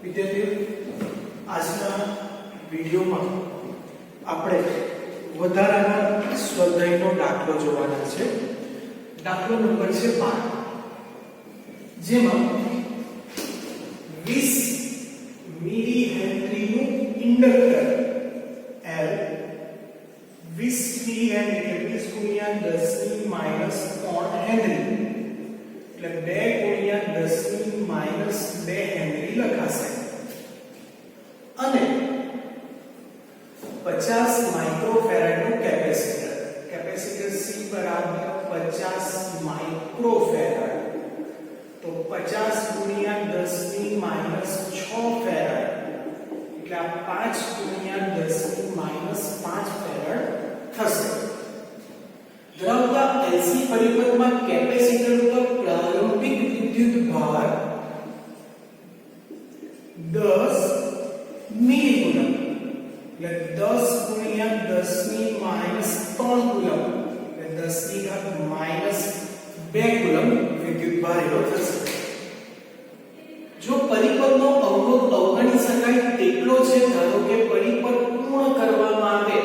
વિદ્યાર્થીઓ, આજના વિડિયોમાં આપણે વધારાના સ્વાધ્યાયનો દાખલો જોવાના છે. દાખલો નંબર છે 12, જેમાં 20 મિલી હેનરીનું ઇન્ડક્ટર L 20 મિલી હેનરી એટલે 20 ગુણ્યા 10 ની માઈનસ 3 હેનરી એટલે 2 ગુણ્યા 10 ની માઈનસ 2 હેનરી લખાશે અને 50 માઇક્રોફેરાડનું કેપેસિટર C બરાબર 50 માઇક્રોફેરાડ તો 50 ગુણ્યા 10 ની માઈનસ 6 ફેરાડ એટલે આ 5 ગુણ્યા 10 ની માઈનસ 5 ફેરાડ થશે. ધરાવતા LC પરિપથમાં કેપેસિટર ઉપર પ્રારંભિક વિદ્યુત ભાર 10 મિલી કુલમ એટલે 10 ગુણ્યા 10 ની માઈનસ 3 કુલમ એટલે 10 ની ઘાત માઈનસ 2 કુલમ વિદ્યુત ભાર એનો થશે. જો પરિપથનો અવરોધ અવગણી શકાય તેટલો છે, ધારો કે પરિપથ પૂર્ણ કરવામાં આવે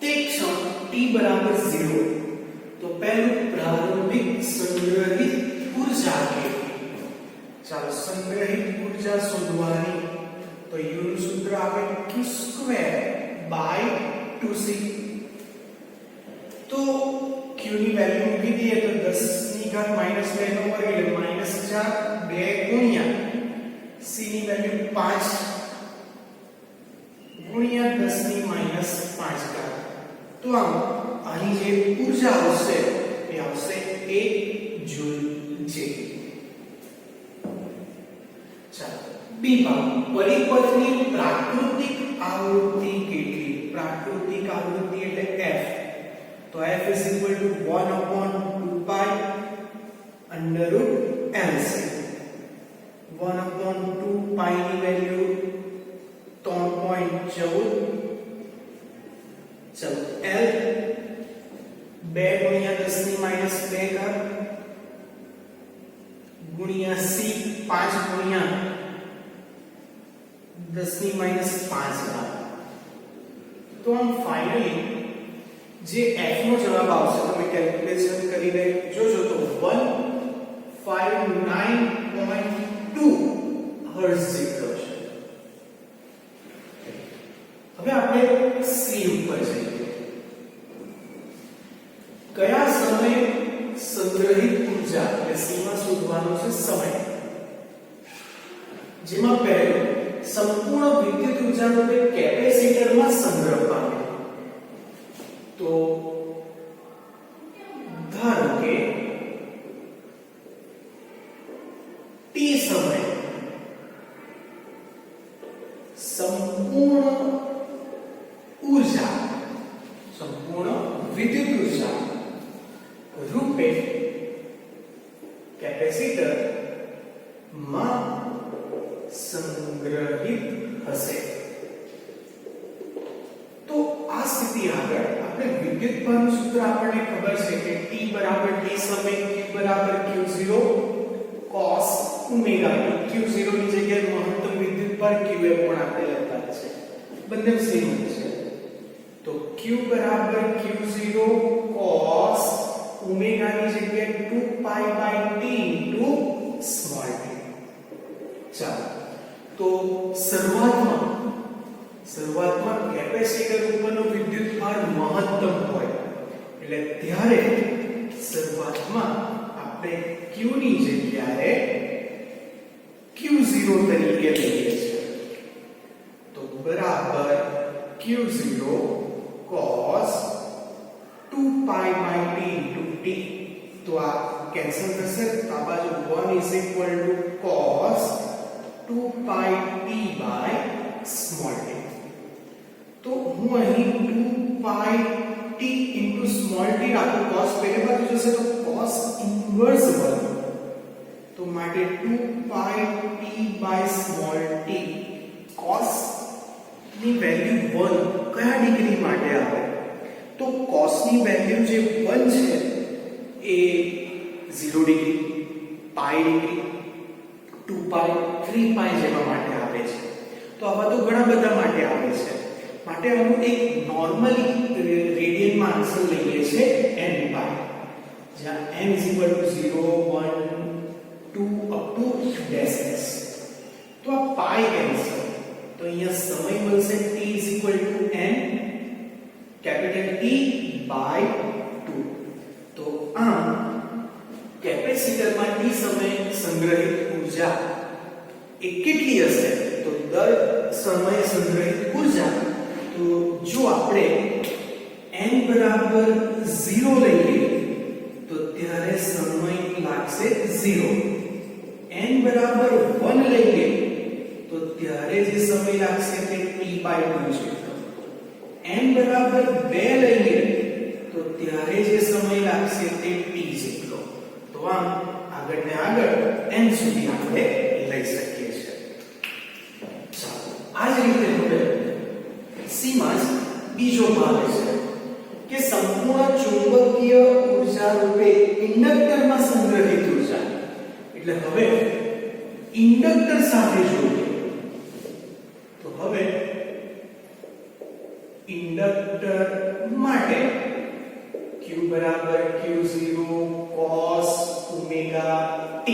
તે ક્ષણ t બરાબર 0, તો પહેલું પ્રારંભિક સંગ્રહિત ઊર્જા કેટલી? ચાલો સંગ્રહિત ઊર્જા શોધવાની તો u નું સૂત્ર આવે q² / 2c. તો q ની વેલ્યુ મૂકી દઈએ તો 10 ની ઘાત માઈનસ 2 નો વર્ગ એટલે માઈનસ 4 2 ગુણ્યા c ની વેલ્યુ 5 ગુણ્યા 10 ની માઈનસ 5 ઘાત. તો આમ અહીં જે ઊર્જા આવશે એ આવશે 1 જૂલ જે. ચાલો બી ભાગ, પરિપથની પ્રાકૃતિક આવૃત્તિ કેટલી? પ્રાકૃતિક આવૃત્તિ એટલે f, તો f = 1/2 pi √LC. 1/2 pi ની વેલ્યુ 3.14. ચલો L 2 ગુણ્યા 10 ની માઈનસ 2 ઘાત ગુણ્યા C 5 ગુણ્યા 10 ની માઈનસ 5 ઘાત. તો આમ ફાઇનલી જે f નો જવાબ આવશે તમે કેલ્ક્યુલેશન કરીને જોજો તો 159.2 હર્ટ્ઝ જેટલો છે. હવે આપણે C ઉપર જઈએ. કયા સમયે સંગ્રહિત ઊર્જા એટલે C માં શોધવાનો છે સમય, જેમાં પહેલો સંપૂર્ણ વિદ્યુત ઊર્જાનો કેપેસિટરમાં સંગ્રહ પામે. તો ધારો કે t સમય સંપૂર્ણ વિદ્યુત ઊર્જા રૂપે કેપેસિટર માં સંગ્રહિત હશે. તો આ સ્થિતિ આગળ આપણે વિદ્યુત ભારનું સૂત્ર આપણને ખબર છે કે t બરાબર t સમય q બરાબર q0 cos omega t. q0 ની જગ્યાએ મહત્તમ વિદ્યુત ભાર q પણ આપણે લખતા છે, બંને સેમ છે. તો q બરાબર q0 cos ઓમેગા ની જગ્યાએ 2 pi / t સ્મોલ t. ચાલો તો શરૂઆતમાં કેપેસિટર ઉપરનો વિદ્યુત ભાર મહત્તમ હોય એટલે ત્યારે શરૂઆતમાં આપણે q ની જગ્યાએ q0 તરીકે લઈએ છીએ. તો બરાબર q0 cos 2 pi / t. તો આ કેન્સલ થશે, તો આ બાજુ 1 = cos 2 pi t / small t. તો હું અહીં 2 pi t * small t રાખું, cos પહેલી બાજુ જશે તો cos ઇન્વર્સ 1, તો માટે 2 pi t / small t. cos ની વેલ્યુ 1 કયા ડિગ્રી માટે આવે? તો cos ની વેલ્યુ જે 1 છે એ 0 ડિગ્રી, pi ડિગ્રી, 2 પાઈ 3 પાઈ જેવા માટે આવે છે. તો આવા તો ઘણા બધા માટે આવે છે. માટે હું એક નોર્મલી રેડિયનમાં આન્સર લઈએ છે n પાઈ, જ્યાં n 0 1 2 up to -s. તો આ પાઈ કેન્સલ, તો અહીંયા સમય મળશે t n capital T by 2. તો આમ કેપેસિટરમાં t સમયે સંગ્રહિત ઊર્જા એ કેટલી હશે? તો દર સમયે સંગ્રહિત ઊર્જા, તો જો આપણે n બરાબર 0 લઈએ તો ત્યારે સમય લાગશે 0. n બરાબર 1 લઈએ તો ત્યારે જે સમય લાગશે તે t/2 છે. n બરાબર 2 લઈએ તો ત્યારે જે સમય લાગશે તે t જેટલો. તો આમ આગળ ને આગળ n સુધી આપણે લઈ શકીએ છીએ. ચાલો, આ જ રીતે હવે સી માં બીજો ભાગ છે કે સંપૂર્ણ ચુંબકીય ઊર્જા રૂપે ઇન્ડક્ટરમાં સંગ્રહિત ઊર્જા. એટલે હવે ઇન્ડક્ટર સાથે જોઈએ તો હવે ઇન્ડક્ટર માટે q બરાબર q0 cos ઓમેગા t.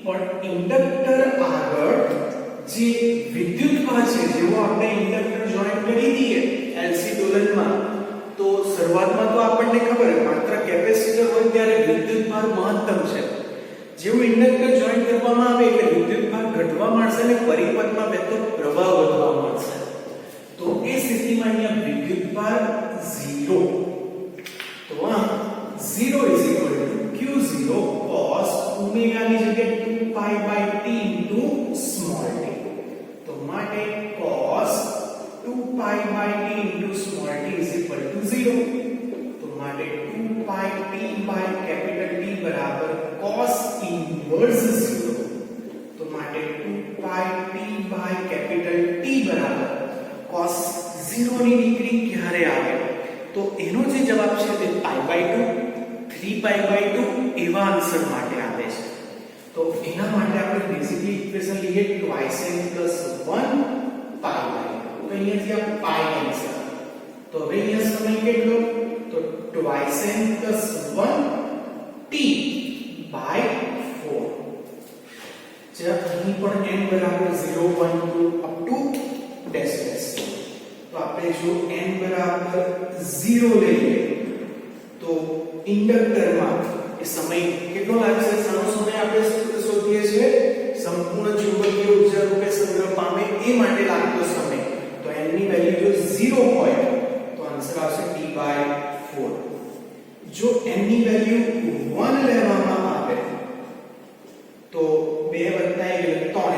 પણ ઇન્ડક્ટર આગળ જે વિદ્યુતભાર છે, જેવો આપણે ઇન્ડક્ટર જોઈન્ટ કરી દઈએ LC દોલનમાં, તો શરૂઆતમાં તો આપણને ખબર છે માત્ર કેપેસિટર હોય ત્યારે વિદ્યુતભાર મહત્તમ છે. જેવું ઇન્ડક્ટર જોઈન્ટ કરવામાં આવે એટલે વિદ્યુતભાર ઘટવા માંડશે અને પરિપથમાં વહેતો પ્રવાહ વધવા માંડશે. તો એ સ્થિતિમાં અહીંયા વિદ્યુતભાર 0. તો આમ 0 q0 cos ઓમેગા ની જગ્યાએ 2 pi by t into small t. તો માટે cos 2 pi by t into small t is equal to 0. તો માટે 2 પાઈ t બાય કેપિટલ T બરાબર cos inverse 0. તો માટે 2 પાઈ t બાય કેપિટલ T બરાબર cos 0 ની ડિગ્રી ક્યારે આવે? તો એનો જે જવાબ છે તે π/2 3π/2 એવા આન્સર માટે આવે છે. તો એના માટે આપણે બેઝિકલી ઇક્વેશન લઈએ twice n plus 1 π/2. તો અહીંયાથી આ પાઈ કેન્સલ. તો હવે અહીંયા સમય કેટલો? તો twice n plus 1 t by 4. જ્યાં અહીં પણ n બરાબર 0 1 2 up to -s. તો આપણે જો n બરાબર 0 લઈએ તો ઇન્ડક્ટરમાં એ સમય કેટલો લાગશે? સાનો સમય આપણે શોધીએ છીએ સંપૂર્ણ ચુંબકીય ઊર્જા રૂપે સંગ્રહ પામે એ માટે લાગતો સમય. તો n ની વેલ્યુ જો 0 હોય તો આન્સર આવશે t/4. જો n ની વેલ્યુ 1 લેવામાં આવે તો 2 વત્તા 1 એટલે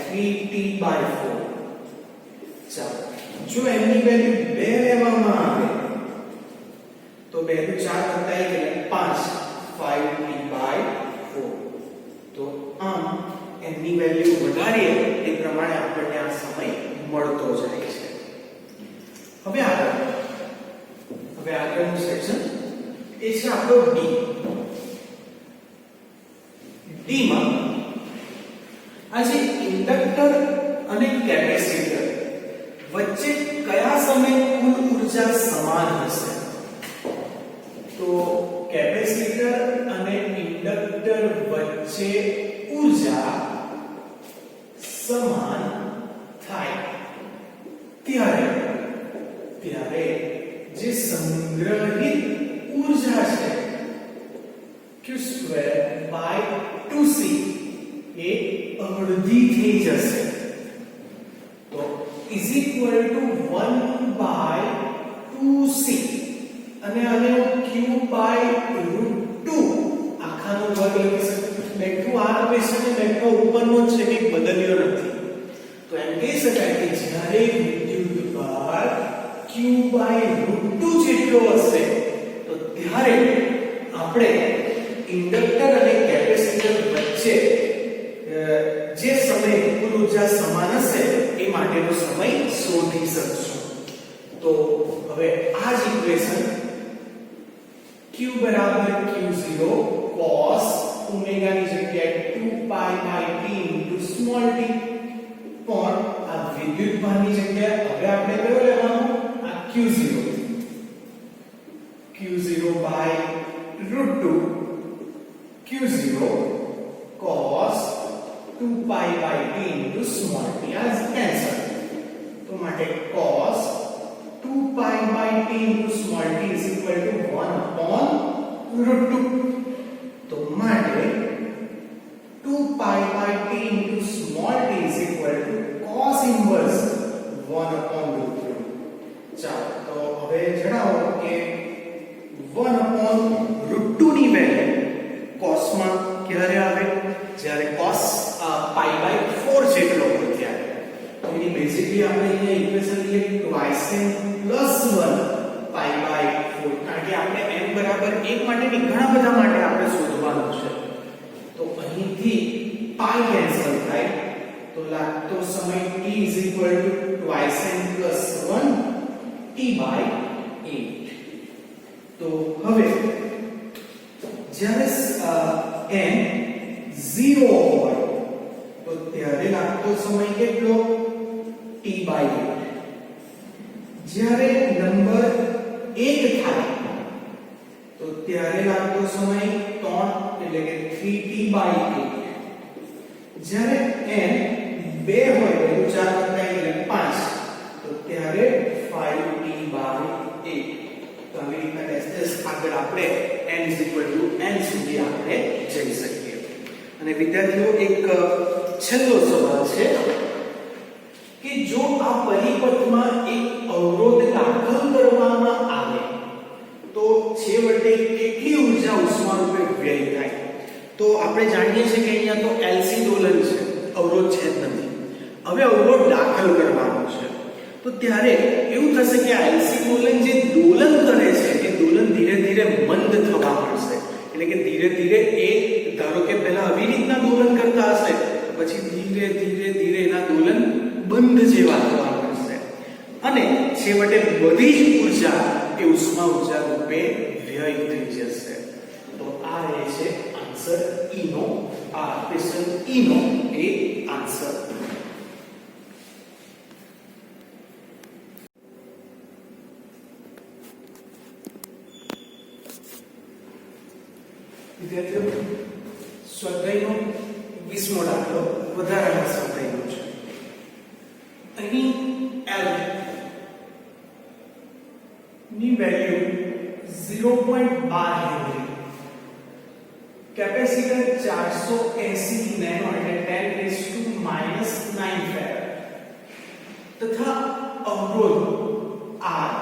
3t/4. ચાલો, જો n ની વેલ્યુ 2 લેવામાં આવે તો 2 નું 4 વત્તા 1 એટલે 5 5t/4. તો આમ n ની વેલ્યુ વધારીએ એ પ્રમાણે આપણને આ સમય મળતો જાય છે. હવે આગળનું સેક્શન એ છે આપણો ડી માં આજે ઇન્ડક્ટર અને કેપેસિટર વચ્ચે કયા સમયે કુલ ઊર્જા સમાન હશે? તો કેપેસિટર અને ઇન્ડક્ટર વચ્ચે ઊર્જા સમાન થાય ત્યારે જે સંગ્રહિત ઊર્જા છે q²/2c એ અડધી થઈ જશે. તો is equal to 1/2c અને આને q/√2 આખાનો વર્ગ લખી શકું. બેઠું આ ક્વેશ્ચન ને બેઠો ઉપરનો છે કે બદલ્યો નથી. તો એમ કહી શકાય કે જ્યારે વિદ્યુતભાર q/√2 જેટલો હશે તો ત્યારે આપણે ઇન્ડક્ટર અને કેપેસિટર વચ્ચે જે સમય કુલ ઊર્જા સમાન હશે એ માટેનો સમય શોધી શકશું. તો હવે આ જ equation q q0 cos omega ની જગ્યાએ 2 pi by t into small T. પણ આ વિદ્યુતભારની જગ્યાએ હવે આપણે કયો લેવાનો? આ Q0. Q0 by √2 Q0 cos 2 pi by t into small t as cancel. તો માટે cos 2 pi by t into small t is equal to 1 upon √2. તો માટે 2 pi by t into small t is equal to cos inverse 1 upon √2. ચાલો તો હવે જણાવો કે 1 upon √2 ની વેલ્યુ cos માં ક્યારે આવે? જ્યારે cos pi by 4 જેટલો હોય ત્યારે. તો એની બેઝિકલી આપણે અહીંયા ઇક્વેશન લઈએ twice n plus 1 pi by 4, કારણ કે આપણે n બરાબર 1 માટેની ઘણા બધા માટે આપણે શોધવાનું છે. તો અહીંથી pi કેન્સલ થાય તો લાગતો સમય t is equal to twice n plus 1 t by 8. તો હવે જ્યારે n 0 હોય તો ત્યારે લાગતો સમય કેટલો? t by 8. જ્યારે નંબર 1 થાય તો ત્યારે લાગતો સમય 3 એટલે કે 3t by 8. જ્યારે n 2 હોય એટલે 4 વત્તા 1 એટલે 5 તો ત્યારે 5t by 8. તો આવી રીતના ડેશ આગળ આપણે n n સુધી આપણે જઈ શકીએ. અને વિદ્યાર્થીઓ એક છેલ્લો સવાલ છે કે જો આ પરિપથમાં એક અવરોધ દાખલ કરવામાં આવે તો છેવટે કેટલી ઊર્જા ઉષ્મા રૂપે વ્યય થાય? તો આપણે જાણીએ છીએ કે અહીંયા તો LC દોલન છે, અવરોધ છે જ નથી. હવે અવરોધ દાખલ કરવાનો છે તો ત્યારે એવું થશે કે આ LC દોલન જે દોલન કરે છે એ દોલન ધીરે ધીરે મંદ થવા માંડશે. એટલે કે ધીરે ધીરે એ ધારો કે પહેલા આવી રીતના દોલન કરતા હશે પછી ધીરે ધીરે ધીરે એના દોલન બંધ જેવા થવા માંડશે અને છેવટે બધી જ ઊર્જા એ ઉષ્મા ઊર્જા રૂપે વ્યય થઈ જશે. તો આ રહે છે આન્સર E નો, આ ક્વેશ્ચન E નો એ આન્સર. વિદ્યાર્થીઓ સ્વાધ્યાયનો 20મો દાખલો વધારાના સ્વાધ્યાયનો છે. અહીં L ની વેલ્યુ 0.12 હેનરી, કેપેસિટર 480 નેનો એટલે 10⁻⁹ ફેરાડ તથા અવરોધ R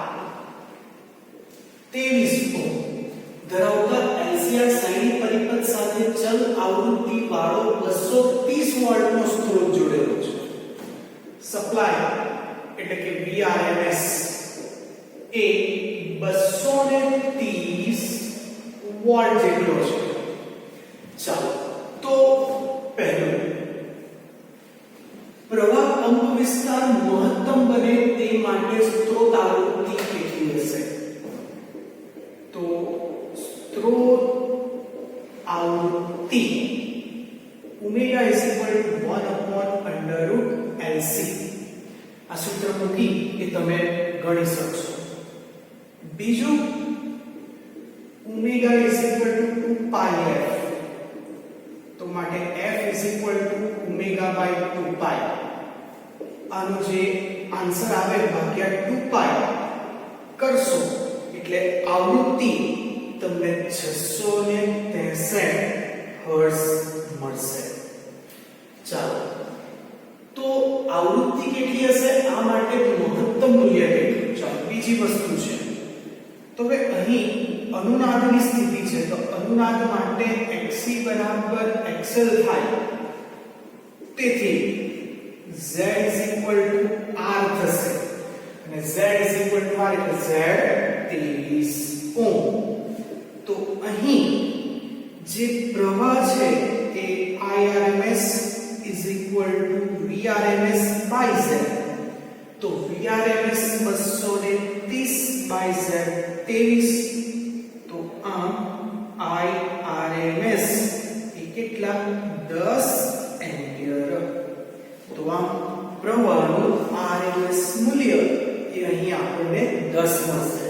23 ઓહ્મ ધરાવતા LCR શ્રેણી પરિપથ સાથે ચલ આવૃત્તિ વાળો 230 વોલ્ટનો સ્ત્રોત જોડેલો છે. સપ્લાય એટલે કે VRMS એ 230 વોલ્ટ જેટલો છે. ચાલો તો પહેલું પ્રવાહ પંપ વિસ્તાર મહત્તમ બને તે માટે સ્ત્રોત આવૃત્તિ કેટલી હશે? તો સ્ત્રોત આવૃત્તિ ઓમેગા = 1/√LC. આ સૂત્ર મૂકી કે તમે ગણી શકશો. બીજું ઓમેગા = 2πf. તો માટે f = ω/2π. આનો જે આન્સર આવે ભાગ્યા 2π કરશો એટલે આવૃત્તિ તમને 663 હર્ટ્ઝ મળશે. ચાલો તો આવૃત્તિ કેટલી હશે? આ માટે મહત્તમ મૂલ્ય કેટલું? ચાલો બીજી વસ્તુ છે. તો હવે અહીં અનુનાદની સ્થિતિ છે તો અનુનાદ માટે XC = XL થાય. તેથી Z = R થશે અને Z = R એટલે Z 23 ઓહ્મ. તો અહીં જે પ્રવાહ છે એ IRMS = VRMS by Z. તો VRMS 230 / Z 23. તો આમ IRMS એ કેટલા? 10 એમ્પિયર તો આ પ્રવાહનું RMS મૂલ્ય એ અહીં આપણને 10 મળશે.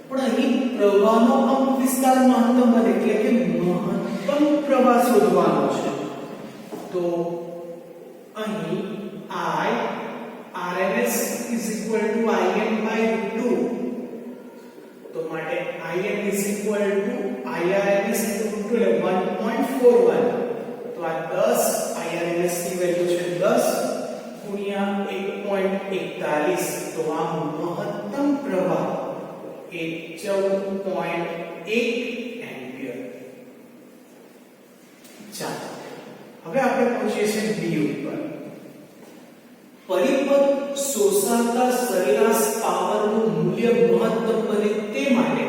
પણ અહીં પ્રવાહનો અંક વિસ્તાર મહત્તમ બને એટલે કે મહત્તમ પ્રવાહ શોધવાનો છે. તો અહીં I RMS is equal to Im by 2. તો માટે Im is equal to IRMS into 1.41. તો આ 10 IRMS ની વેલ્યુ છે 10 ગુણ્યા 1.41. તો આ મહત્તમ પ્રવાહ એ 14.1 એમ્પિયર. ચાલો હવે આપણે પહોંચીએ છીએ B ઉપર. પરિપથ શોષાતા સરેરાશ પાવરનું મૂલ્ય મહત્તમ બને તે માટે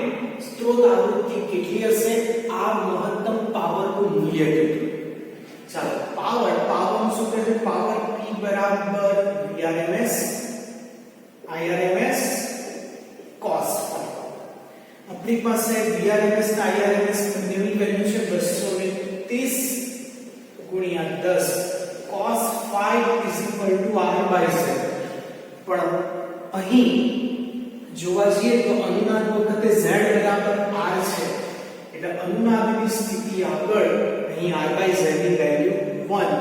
સ્ત્રોત આવૃત્તિ કેટલી હશે? આ મહત્તમ પાવરનું મૂલ્ય કેટલું? ચાલો પાવરનું સૂત્ર છે પાવર P બરાબર VRMS IRMS cos phi. આપણી પાસે VRMS અને IRMS બંનેની વેલ્યુ છે 230 ગુણ્યા 10 cos phi is equal to R by Z. પણ અહીં જોવા જઈએ તો અનુનાદ વખતે Z બરાબર R છે એટલે અનુનાદની સ્થિતિ આગળ અહીં R by Z ની વેલ્યુ 1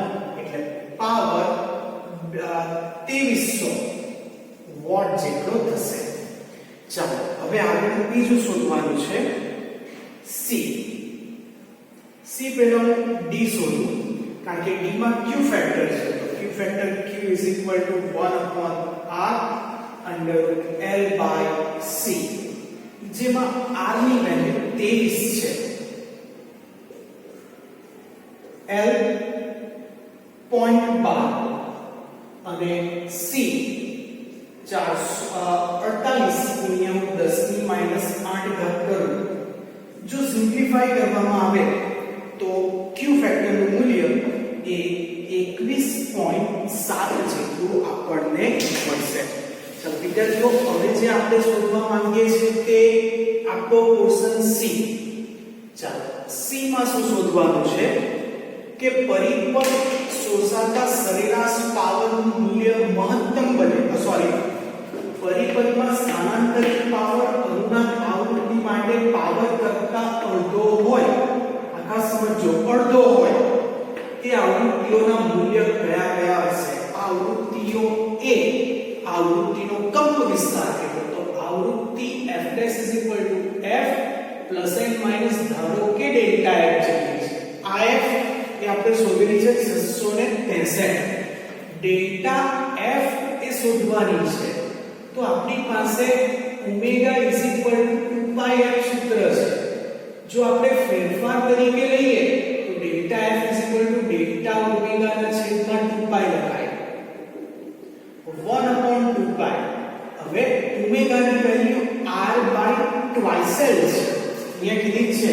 એટલે પાવર 2300 વોટ જેટલો થશે. ચાલો હવે આગળ બીજું શોધવાનું છે C પહેલા D શોધવું કારણ કે D માં Q ફેક્ટર છે. તો Q factor Q is equal to 1 upon R under L by C. જેમાં R ની વેલ્યુ 23 છે. L 0.12 અને C 448 ગુણ્યા 10 ની -8 ઘાત કરું. જો સિમ્પ્લિફાઈ કરવામાં આવે તો Q ફેક્ટર નું મૂલ્ય એ 21.7 જેટલું આપણને મળશે. ચાલો વિદ્યાર્થીઓ હવે જે આપણે શોધવા માંગીએ છીએ તે આપણો પોર્શન C. ચાલો C માં શું શોધવાનું છે કે પરિપથ શોષાતા સરેરાશ પાવરનું મૂલ્ય મહત્તમ બને. પરિપથમાં સ્થાનાંતરિત પાવર અનુનાદ આવૃત્તિ માટે પાવર કરતા અડધો હોય. આખા સમજો અડધો હોય તે આવૃત્તિઓના મૂલ્ય કયા હશે? આવૃત્તિઓ એ આવૃત્તિનો કંપ વિસ્તાર કેટલો? તો આવૃત્તિ f' f ± ધારો કે ડેલ્ટા f જેટલી છે. આ f એ આપણે શોધેલી છે 663. ડેલ્ટા f એ શોધવાની છે. તો આપણી પાસે ઓમેગા = 2πf સૂત્ર છે. જો આપણે ફેરફાર તરીકે લઈએ તો ડેલ્ટા f = ડેલ્ટા ઓમેગા ના છેદમાં 2π લખાય 1/2π. હવે ઓમેગા ની value r by twice L છે. અહીંયા કીધી છે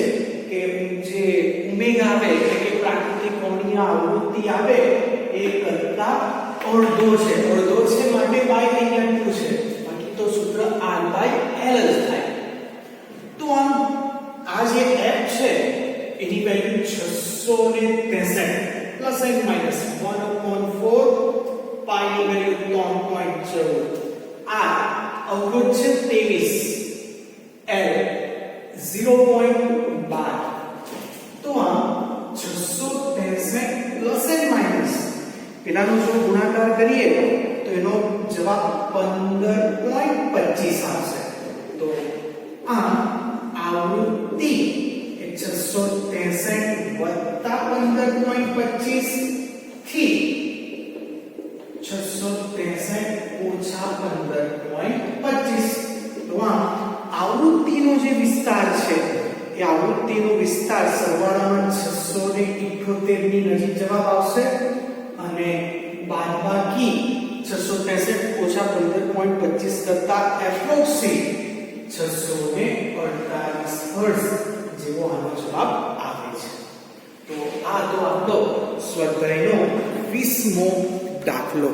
કે જે ઓમેગા આવે એટલે કે પ્રાકૃતિક કોણીય આવૃત્તિ આવે એ કરતા અડધો છે માટે બાય અહીંયા 2 છે. બાકી તો સૂત્ર r by L જ થાય. તો આ જે f છે એની વેલ્યુ 663 પ્લસ એન્ડ માઈનસ 1/4 પાઈ ની વેલ્યુ 3.14. r અવરોધ છે 23 L 0.12. તો આ 663 પ્લસ એન્ડ માઈનસ પેલાનો જો ગુણાકાર કરીએ તો એનો જવાબ 15.25 આવશે. તો આ આવૃત્તિ 663 વત્તા 15.25 થી 663 ઓછા 15.25. તો આ આવૃત્તિનો જે વિસ્તાર છે એ આવૃત્તિનો વિસ્તાર સરવાળામાં 678 ની નજીક જવાબ આવશે અને બાદબાકી 663 ઓછા 15.25 કરતા એપ્રોક્સિમેટ 648 હર્ટ્ઝ જેવો આનો જવાબ આવે છે. તો આ તો આપણો સ્વાધ્યાયનો 20મો દાખલો.